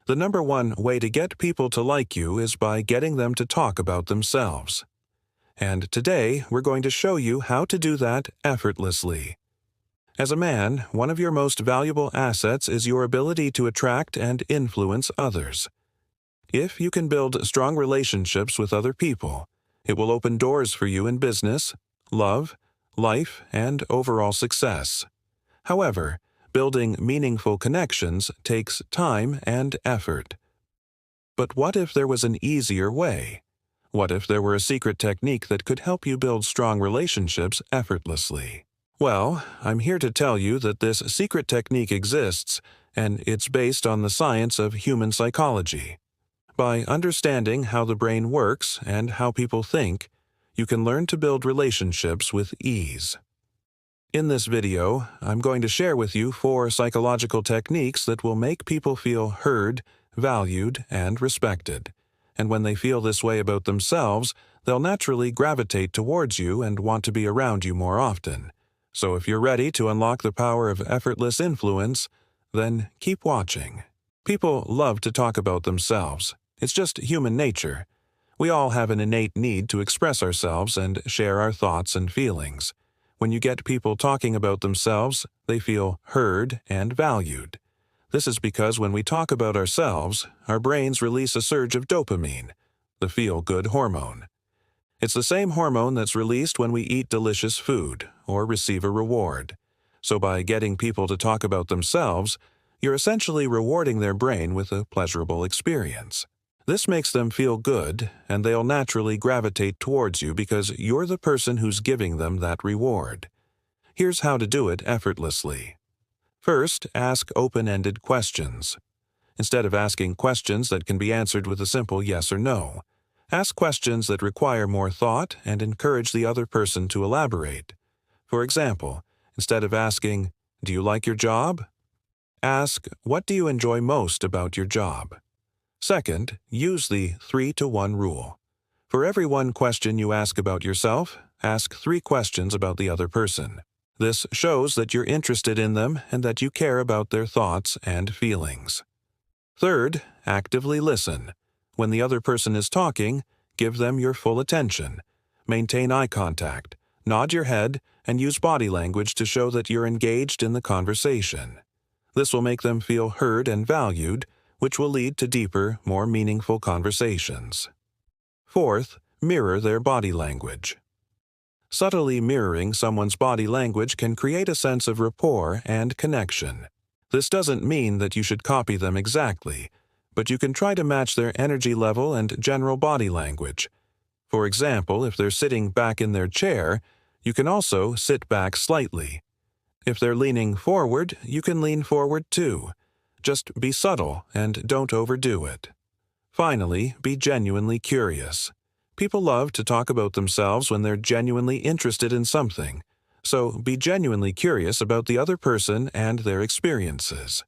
The number one way to get people to like you is by getting them to talk about themselves. And today, we're going to show you how to do that effortlessly. As a man, one of your most valuable assets is your ability to attract and influence others. If you can build strong relationships with other people, it will open doors for you in business, love, life, and overall success. However, building meaningful connections takes time and effort. But what if there was an easier way? What if there were a secret technique that could help you build strong relationships effortlessly? Well, I'm here to tell you that this secret technique exists, and it's based on the science of human psychology. By understanding how the brain works and how people think, you can learn to build relationships with ease. In this video, I'm going to share with you 4 psychological techniques that will make people feel heard, valued, and respected. And when they feel this way about themselves, they'll naturally gravitate towards you and want to be around you more often. So if you're ready to unlock the power of effortless influence, then keep watching. People love to talk about themselves. It's just human nature. We all have an innate need to express ourselves and share our thoughts and feelings. When you get people talking about themselves, they feel heard and valued. This is because when we talk about ourselves, our brains release a surge of dopamine, the feel-good hormone. It's the same hormone that's released when we eat delicious food or receive a reward. So by getting people to talk about themselves, you're essentially rewarding their brain with a pleasurable experience. This makes them feel good, and they'll naturally gravitate towards you because you're the person who's giving them that reward. Here's how to do it effortlessly. First, ask open-ended questions. Instead of asking questions that can be answered with a simple yes or no, ask questions that require more thought and encourage the other person to elaborate. For example, instead of asking, "Do you like your job?" ask, "What do you enjoy most about your job?" Second, use the 3-to-1 rule. For every one question you ask about yourself, ask 3 questions about the other person. This shows that you're interested in them and that you care about their thoughts and feelings. Third, actively listen. When the other person is talking, give them your full attention. Maintain eye contact, nod your head, and use body language to show that you're engaged in the conversation. This will make them feel heard and valued, which will lead to deeper, more meaningful conversations. Fourth, mirror their body language. Subtly mirroring someone's body language can create a sense of rapport and connection. This doesn't mean that you should copy them exactly, but you can try to match their energy level and general body language. For example, if they're sitting back in their chair, you can also sit back slightly. If they're leaning forward, you can lean forward too. Just be subtle and don't overdo it. Finally, be genuinely curious. People love to talk about themselves when they're genuinely interested in something. So be genuinely curious about the other person and their experiences.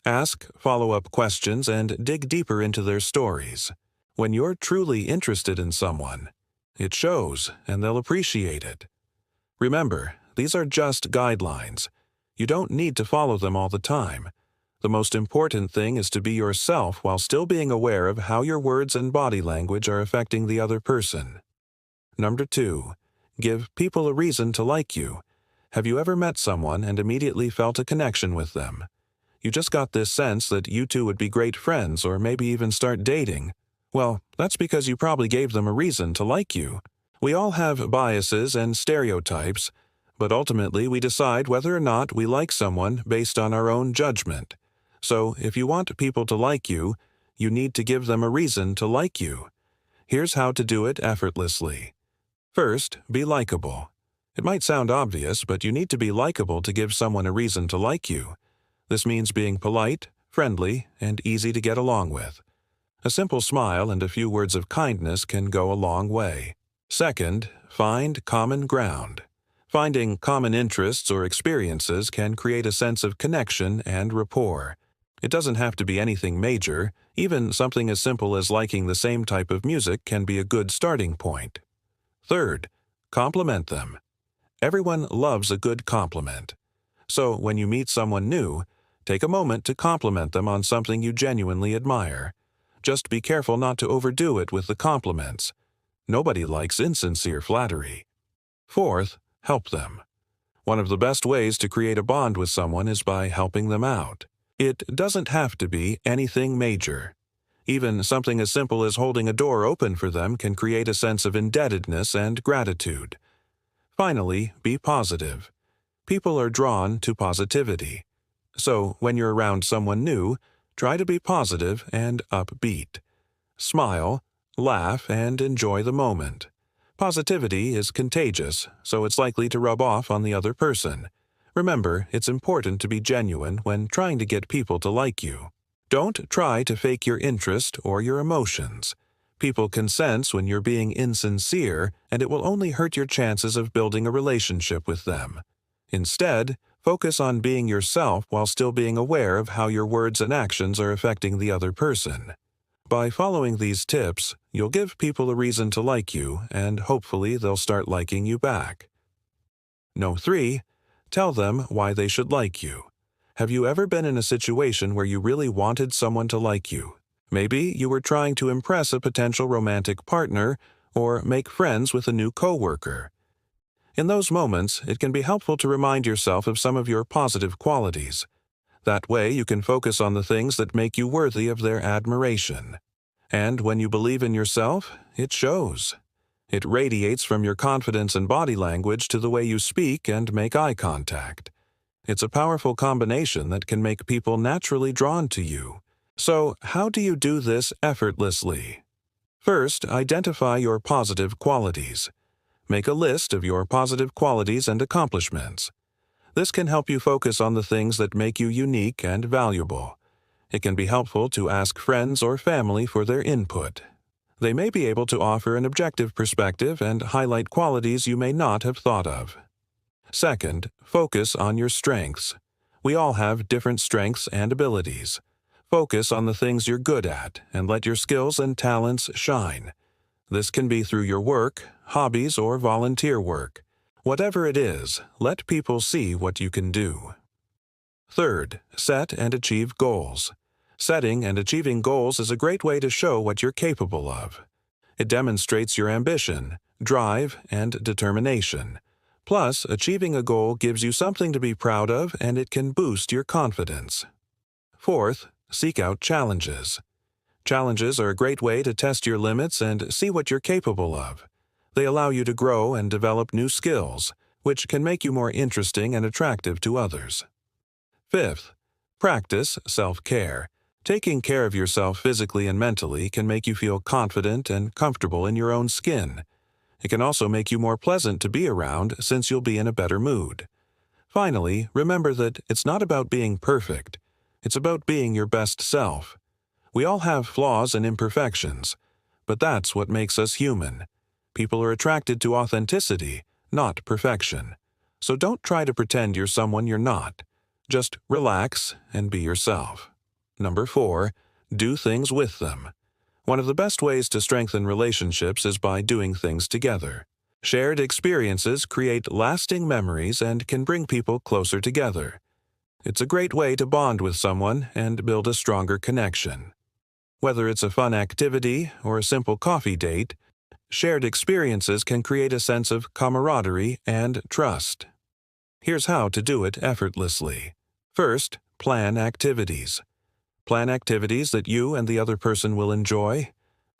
Ask follow-up questions and dig deeper into their stories. When you're truly interested in someone, it shows and they'll appreciate it. Remember, these are just guidelines. You don't need to follow them all the time. The most important thing is to be yourself while still being aware of how your words and body language are affecting the other person. Number 2, give people a reason to like you. Have you ever met someone and immediately felt a connection with them? You just got this sense that you two would be great friends or maybe even start dating. Well, that's because you probably gave them a reason to like you. We all have biases and stereotypes, but ultimately we decide whether or not we like someone based on our own judgment. So, if you want people to like you, you need to give them a reason to like you. Here's how to do it effortlessly. First, be likable. It might sound obvious, but you need to be likable to give someone a reason to like you. This means being polite, friendly, and easy to get along with. A simple smile and a few words of kindness can go a long way. Second, find common ground. Finding common interests or experiences can create a sense of connection and rapport. It doesn't have to be anything major. Even something as simple as liking the same type of music can be a good starting point. Third, compliment them. Everyone loves a good compliment. So when you meet someone new, Take a moment to compliment them on something you genuinely admire. Just be careful not to overdo it with the compliments. Nobody likes insincere flattery. Fourth, help them. One of the best ways to create a bond with someone is by helping them out. It doesn't have to be anything major. Even something as simple as holding a door open for them can create a sense of indebtedness and gratitude. Finally, be positive. People are drawn to positivity. So, when you're around someone new, try to be positive and upbeat. Smile, laugh, and enjoy the moment. Positivity is contagious, so it's likely to rub off on the other person. Remember, it's important to be genuine when trying to get people to like you. Don't try to fake your interest or your emotions. People can sense when you're being insincere, and it will only hurt your chances of building a relationship with them. Instead, focus on being yourself while still being aware of how your words and actions are affecting the other person. By following these tips, you'll give people a reason to like you, and hopefully they'll start liking you back. No. 3. Tell them why they should like you. Have you ever been in a situation where you really wanted someone to like you? Maybe you were trying to impress a potential romantic partner or make friends with a new coworker. In those moments, it can be helpful to remind yourself of some of your positive qualities. That way, you can focus on the things that make you worthy of their admiration. And when you believe in yourself, it shows. It radiates from your confidence and body language to the way you speak and make eye contact. It's a powerful combination that can make people naturally drawn to you. So, how do you do this effortlessly? First, identify your positive qualities. Make a list of your positive qualities and accomplishments. This can help you focus on the things that make you unique and valuable. It can be helpful to ask friends or family for their input. They may be able to offer an objective perspective and highlight qualities you may not have thought of. Second, focus on your strengths. We all have different strengths and abilities. Focus on the things you're good at and let your skills and talents shine. This can be through your work, hobbies, or volunteer work. Whatever it is, let people see what you can do. Third, set and achieve goals. Setting and achieving goals is a great way to show what you're capable of. It demonstrates your ambition, drive, and determination. Plus, achieving a goal gives you something to be proud of, and it can boost your confidence. Fourth, seek out challenges. Challenges are a great way to test your limits and see what you're capable of. They allow you to grow and develop new skills, which can make you more interesting and attractive to others. Fifth, practice self-care. Taking care of yourself physically and mentally can make you feel confident and comfortable in your own skin. It can also make you more pleasant to be around since you'll be in a better mood. Finally, remember that it's not about being perfect. It's about being your best self. We all have flaws and imperfections, but that's what makes us human. People are attracted to authenticity, not perfection. So don't try to pretend you're someone you're not. Just relax and be yourself. Number 4, do things with them. One of the best ways to strengthen relationships is by doing things together. Shared experiences create lasting memories and can bring people closer together. It's a great way to bond with someone and build a stronger connection. Whether it's a fun activity or a simple coffee date, shared experiences can create a sense of camaraderie and trust. Here's how to do it effortlessly. First, plan activities. Plan activities that you and the other person will enjoy.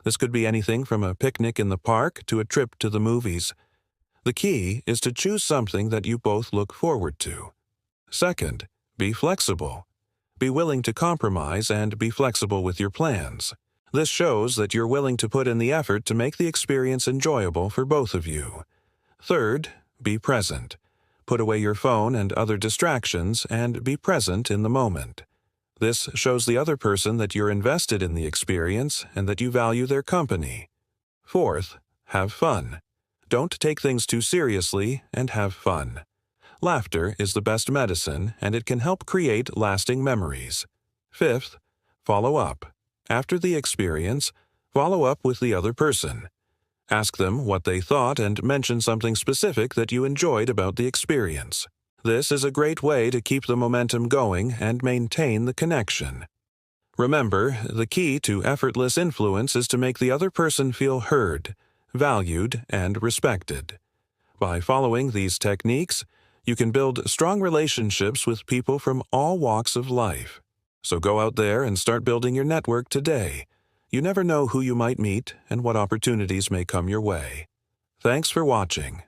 This could be anything from a picnic in the park to a trip to the movies. The key is to choose something that you both look forward to. Second, be flexible. Be willing to compromise and be flexible with your plans. This shows that you're willing to put in the effort to make the experience enjoyable for both of you. Third, be present. Put away your phone and other distractions and be present in the moment. This shows the other person that you're invested in the experience and that you value their company. Fourth, have fun. Don't take things too seriously and have fun. Laughter is the best medicine, and it can help create lasting memories. Fifth, follow up. After the experience, follow up with the other person. Ask them what they thought and mention something specific that you enjoyed about the experience. This is a great way to keep the momentum going and maintain the connection. Remember, the key to effortless influence is to make the other person feel heard, valued, and respected. By following these techniques, you can build strong relationships with people from all walks of life. So go out there and start building your network today. You never know who you might meet and what opportunities may come your way. Thanks for watching.